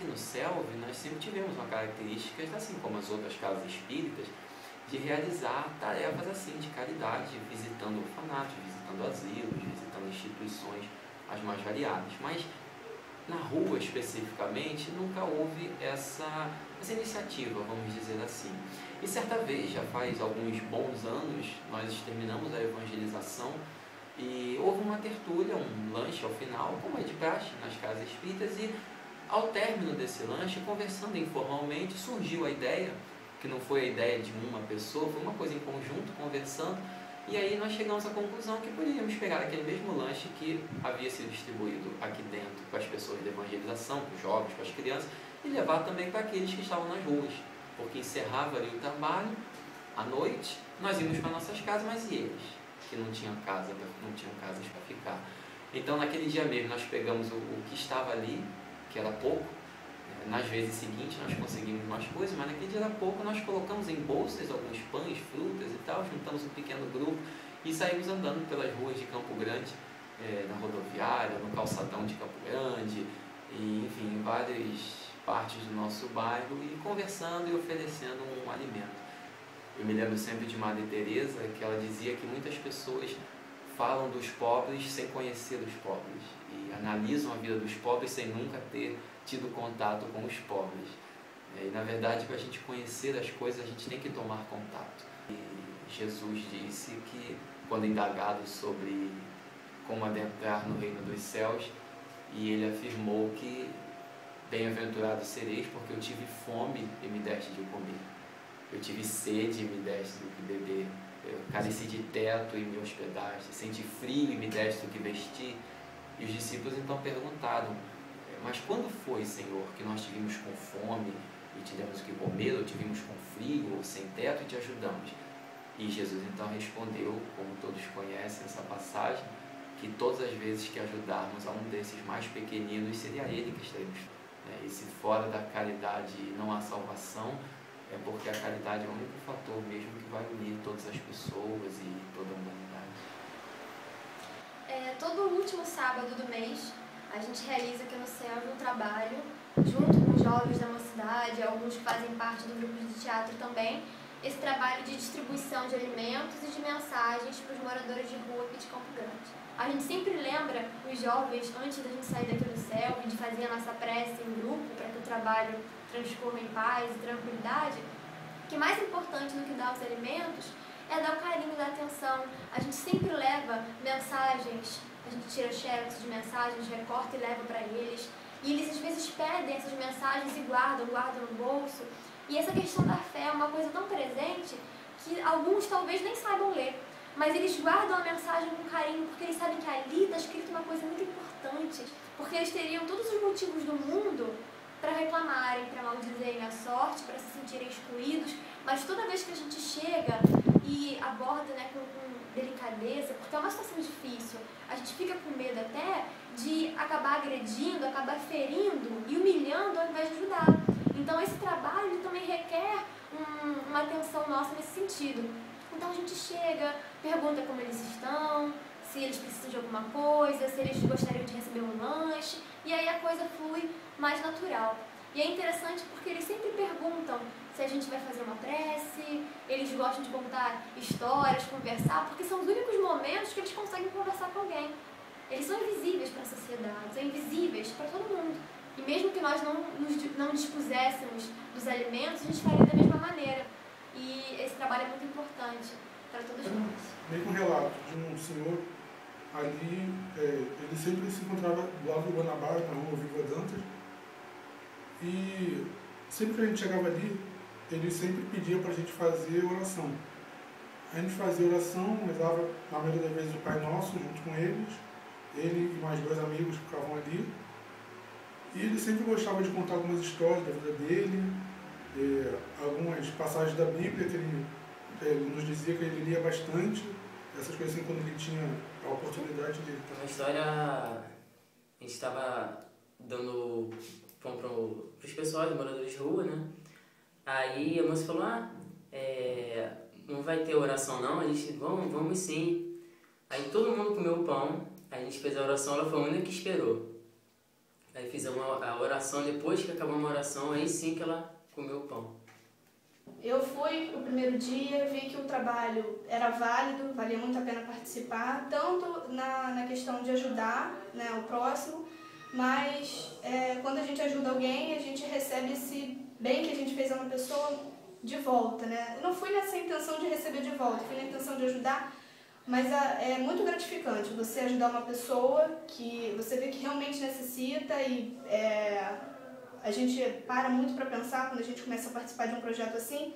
aqui no CELV nós sempre tivemos uma característica, assim como as outras casas espíritas, de realizar tarefas assim de caridade, visitando orfanatos, visitando asilos, visitando instituições as mais variadas. Mas na rua especificamente nunca houve essa iniciativa, vamos dizer assim. E certa vez, já faz alguns bons anos, nós terminamos a evangelização e houve uma tertúlia, um lanche ao final, como é de praxe nas casas espíritas, e ao término desse lanche, conversando informalmente, surgiu a ideia, que não foi a ideia de uma pessoa, foi uma coisa em conjunto, conversando, e aí nós chegamos à conclusão que poderíamos pegar aquele mesmo lanche que havia sido distribuído aqui dentro para as pessoas de evangelização, para os jovens, para as crianças, e levar também para aqueles que estavam nas ruas, porque encerrava ali o trabalho, à noite, nós íamos para nossas casas, mas e eles, que não tinham casas para ficar? Então naquele dia mesmo nós pegamos o que estava ali, que era pouco, nas vezes seguintes nós conseguimos mais coisas, mas naquele dia era pouco, nós colocamos em bolsas alguns pães, frutas e tal, juntamos um pequeno grupo e saímos andando pelas ruas de Campo Grande, na rodoviária, no calçadão de Campo Grande, e, enfim, em várias partes do nosso bairro, e conversando e oferecendo um alimento. Eu me lembro sempre de Madre Teresa, que ela dizia que muitas pessoas falam dos pobres sem conhecer os pobres, e analisam a vida dos pobres sem nunca ter tido contato com os pobres. E na verdade, para a gente conhecer as coisas, a gente tem que tomar contato. E Jesus disse que, quando indagado sobre como adentrar no reino dos céus, e ele afirmou que bem-aventurados sereis porque eu tive fome e me deste de comer, eu tive sede e me deste do que beber, eu careci de teto e me hospedaste, senti frio e me deste o que vestir. E os discípulos então perguntaram: mas quando foi, Senhor, que nós tivemos com fome e tivemos o que comer, ou tivemos com frio ou sem teto e te ajudamos? E Jesus então respondeu, como todos conhecem essa passagem, que todas as vezes que ajudarmos a um desses mais pequeninos, seria ele que estaremos. E se fora da caridade não há salvação, é porque a caridade é o único fator mesmo que vai unir todas as pessoas e toda a humanidade. Todo último sábado do mês, a gente realiza aqui no CELV um trabalho, junto com os jovens da mocidade, alguns que fazem parte do grupo de teatro também, esse trabalho de distribuição de alimentos e de mensagens para os moradores de rua aqui de Campo Grande. A gente sempre lembra os jovens, antes da gente sair daqui do CELV, de fazer a nossa prece em grupo, para que o trabalho transcorra em paz e tranquilidade, que mais importante do que dar os alimentos é dar o carinho, dar atenção. A gente sempre leva mensagens, a gente tira xerox de mensagens, recorta e leva para eles, e eles às vezes pedem essas mensagens e guardam no bolso. E essa questão da fé é uma coisa tão presente que alguns talvez nem saibam ler, mas eles guardam a mensagem com carinho porque eles sabem que ali está escrito uma coisa muito importante, porque eles teriam todos os motivos do mundo para reclamarem, para maldizerem a sorte, para se sentirem excluídos, mas toda vez que a gente chega e aborda, com delicadeza, porque é uma situação difícil, a gente fica com medo até de acabar agredindo, acabar ferindo e humilhando ao invés de ajudar. Então esse trabalho também requer uma atenção nossa nesse sentido. Então a gente chega, pergunta como eles estão, se eles precisam de alguma coisa, se eles gostariam de receber um lanche, e aí a coisa flui mais natural. E é interessante porque eles sempre perguntam se a gente vai fazer uma prece, eles gostam de contar histórias, conversar, porque são os únicos momentos que eles conseguem conversar com alguém. Eles são invisíveis para a sociedade, são invisíveis para todo mundo. E mesmo que nós não dispuséssemos dos alimentos, a gente faria da mesma maneira. E esse trabalho é muito importante para todos nós. Mesmo relato de um senhor ali, ele sempre se encontrava do lado do Guanabara, na rua Viva Dantas, e sempre que a gente chegava ali, ele sempre pedia para a gente fazer oração. A gente fazia oração, rezava na maioria das vezes o Pai Nosso junto com eles, ele e mais dois amigos ficavam ali, e ele sempre gostava de contar algumas histórias da vida dele, algumas passagens da Bíblia que ele nos dizia que ele lia bastante, essas coisas assim, quando ele tinha a oportunidade de... Uma história, a gente estava dando pão para os pessoal, os moradores de rua, né? Aí a moça falou, não vai ter oração não, a gente, vamos sim. Aí todo mundo comeu o pão, a gente fez a oração, ela foi a única que esperou. Aí fiz a oração, depois que acabou uma oração, aí sim que ela comeu o pão. Eu fui o primeiro dia, vi que o trabalho era válido, valia muito a pena participar, tanto na questão de ajudar, né, o próximo, mas quando a gente ajuda alguém, a gente recebe esse bem que a gente fez a uma pessoa de volta, né? Eu não fui nessa intenção de receber de volta, fui na intenção de ajudar, mas é muito gratificante você ajudar uma pessoa que você vê que realmente necessita e a gente para muito para pensar quando a gente começa a participar de um projeto assim,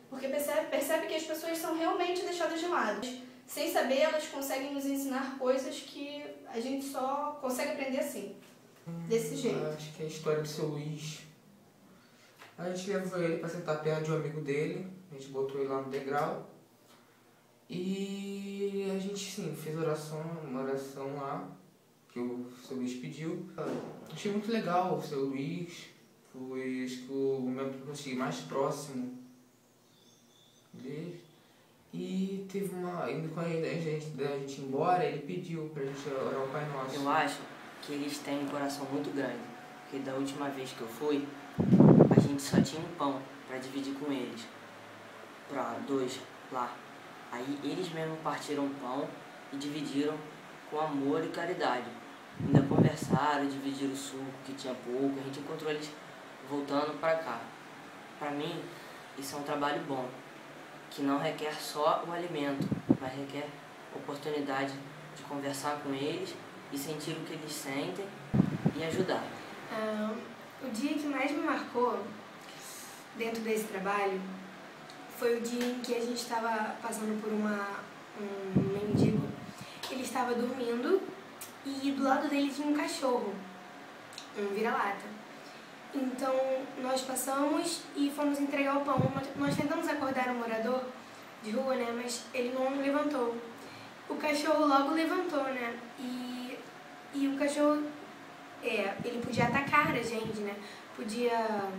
porque percebe que as pessoas são realmente deixadas de lado. Sem saber, elas conseguem nos ensinar coisas que a gente só consegue aprender assim, desse jeito. Acho que é a história do seu Luiz. A gente levou ele para sentar perto de um amigo dele, a gente botou ele lá no degrau. E a gente, sim, fez uma oração lá, que o seu Luiz pediu. Achei muito legal o seu Luiz, foi acho que o membro que eu cheguei mais próximo dele. E teve quando a gente ir embora, ele pediu pra gente orar o Pai Nosso. Eu acho que eles têm um coração muito grande, porque da última vez que eu fui, a gente só tinha um pão pra dividir com eles, pra 2 lá. Aí eles mesmos partiram o pão e dividiram com amor e caridade. Ainda conversaram, dividiram o suco, que tinha pouco, a gente encontrou eles voltando para cá. Para mim, isso é um trabalho bom, que não requer só o alimento, mas requer oportunidade de conversar com eles e sentir o que eles sentem e ajudar. O dia que mais me marcou dentro desse trabalho foi o dia em que a gente estava passando por um mendigo. Ele estava dormindo e do lado dele tinha um cachorro, um vira-lata. Então nós passamos e fomos entregar o pão. Nós tentamos acordar o morador de rua, né? Mas ele não levantou. O cachorro logo levantou, né? E o cachorro, ele podia atacar a gente, né? Podia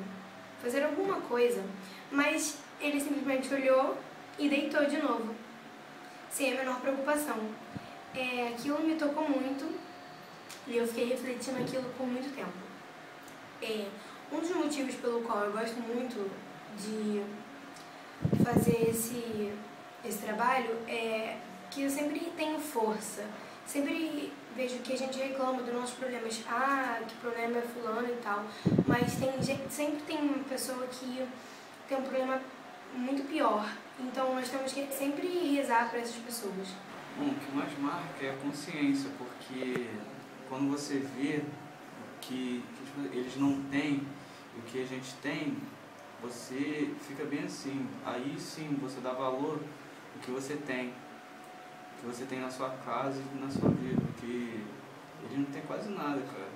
fazer alguma coisa, mas ele simplesmente olhou e deitou de novo, sem a menor preocupação. Aquilo me tocou muito e eu fiquei refletindo aquilo por muito tempo. Um dos motivos pelo qual eu gosto muito de fazer esse trabalho é que eu sempre tenho força. Sempre vejo que a gente reclama dos nossos problemas. Que problema é fulano e tal. Mas sempre tem uma pessoa que tem um problema muito pior. Então nós temos que sempre rezar para essas pessoas. Bom, o que mais marca é a consciência, porque quando você vê que eles não têm o que a gente tem, você fica bem assim. Aí sim você dá valor ao que você tem. Que você tem na sua casa e na sua vida, porque eles não têm quase nada, cara.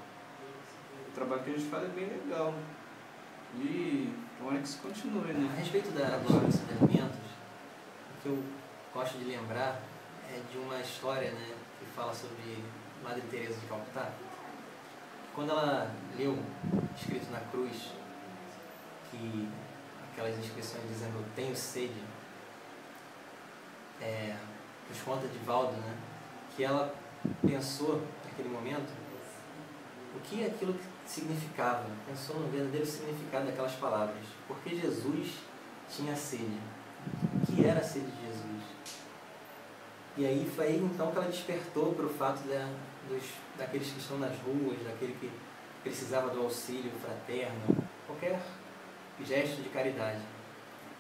O trabalho que a gente faz é bem legal. E tomara que isso continue, né? A respeito da distribuição de alimentos, o que eu gosto de lembrar é de uma história, né, que fala sobre Madre Teresa de Calcutá. Quando ela leu, escrito na cruz, que aquelas inscrições dizendo "tenho sede", nos conta de Valdo, né, que ela pensou naquele momento o que aquilo significava, pensou no verdadeiro significado daquelas palavras, porque Jesus tinha sede. O que era a sede de Jesus? E aí foi aí então que ela despertou para o fato daqueles que estão nas ruas, daquele que precisava do auxílio fraterno, qualquer gesto de caridade.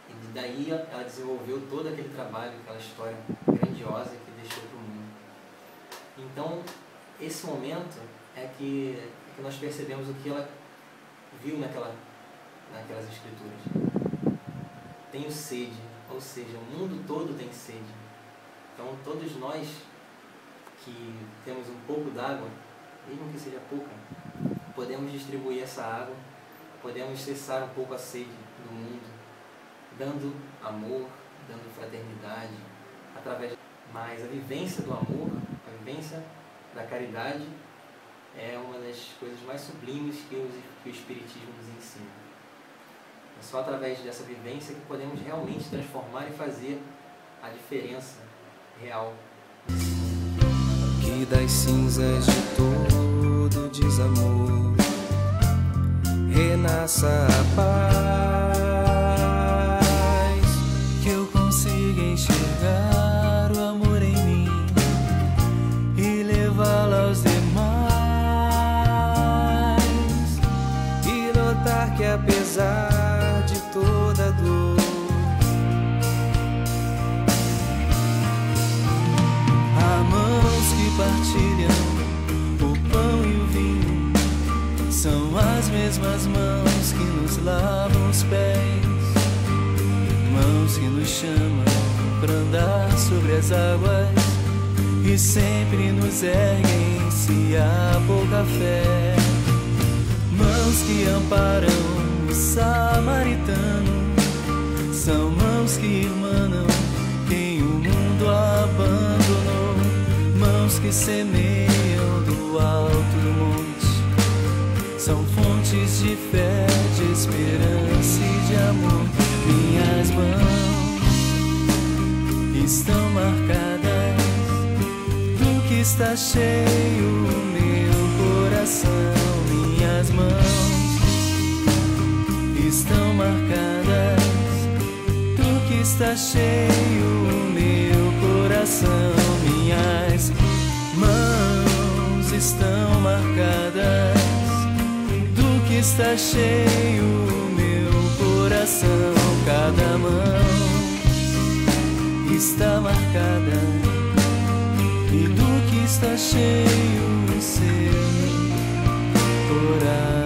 E daí ela desenvolveu todo aquele trabalho, aquela história grandiosa que deixou para o mundo. Então, esse momento é que nós percebemos o que ela viu naquelas escrituras. Tenho sede, ou seja, o mundo todo tem sede. Então, todos nós que temos um pouco d'água, mesmo que seja pouca, podemos distribuir essa água, podemos cessar um pouco a sede do mundo, dando amor, dando fraternidade, mas a vivência do amor, a vivência da caridade é uma das coisas mais sublimes que o Espiritismo nos ensina. É só através dessa vivência que podemos realmente transformar e fazer a diferença real. Que das cinzas de todo desamor renasça a paz, que eu consiga enxergar o amor em mim e levá-lo aos demais, e notar que apesar de toda dor, há mãos que partilham o pão e o vinho, são as mesmas mãos que nos lavam os pés, mãos que nos chamam para andar sobre as águas e sempre nos erguem se há pouca fé, mãos que amparam o samaritano, são mãos que irmanam quem o mundo abandonou, mãos que semeiam do alto do monte, são fontes de fé, de esperança e de amor. Minhas mãos estão marcadas do que está cheio o meu coração. Minhas mãos estão marcadas do que está cheio o meu coração. Minhas mãos estão marcadas do que está cheio o meu coração. Cada mão está marcada e do que está cheio o seu coração.